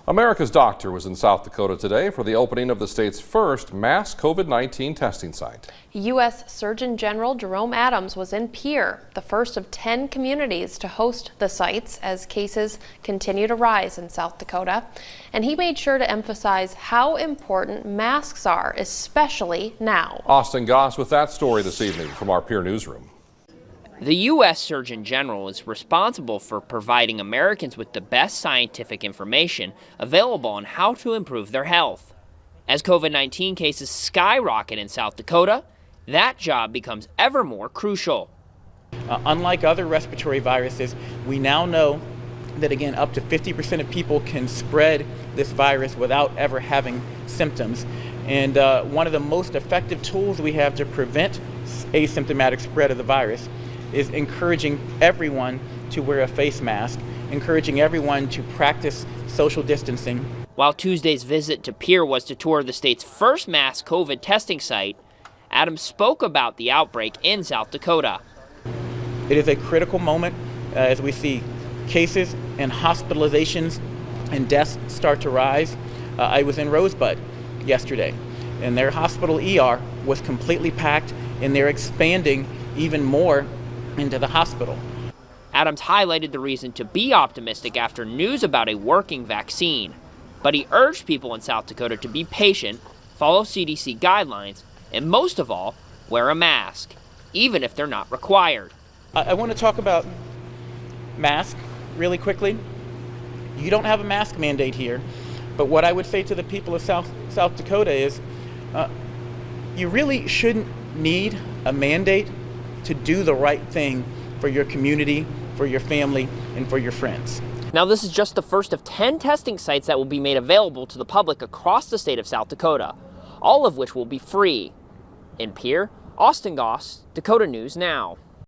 America's doctor was in South Dakota today for the opening of the state's first mass COVID-19 testing site. U.S. Surgeon General Jerome Adams was in Pierre, the first of 10 communities to host the sites as cases continue to rise in South Dakota. And he made sure to emphasize how important masks are, especially now. Austin Goss with that story this evening from our Pierre newsroom. The U.S. Surgeon General is responsible for providing Americans with the best scientific information available on how to improve their health. As COVID-19 cases skyrocket in South Dakota, that job becomes ever more crucial. Unlike other respiratory viruses, we now know that, again, up to 50% of people can spread this virus without ever having symptoms. And one of the most effective tools we have to prevent asymptomatic spread of the virus is encouraging everyone to wear a face mask, encouraging everyone to practice social distancing. While Tuesday's visit to Pierre was to tour the state's first mass COVID testing site, Adams spoke about the outbreak in South Dakota. It is a critical moment as we see cases and hospitalizations and deaths start to rise. I was in Rosebud yesterday, and their hospital ER was completely packed, and they're expanding even more into the hospital. Adams highlighted the reason to be optimistic after news about a working vaccine, but he urged people in South Dakota to be patient, follow CDC guidelines, and most of all, wear a mask, even if they're not required. I want to talk about masks really quickly. You don't have a mask mandate here, but what I would say to the people of South Dakota is you really shouldn't need a mandate to do the right thing for your community, for your family, and for your friends. Now, this is just the first of 10 testing sites that will be made available to the public across the state of South Dakota, all of which will be free. In Pierre, Austin Goss, Dakota News Now.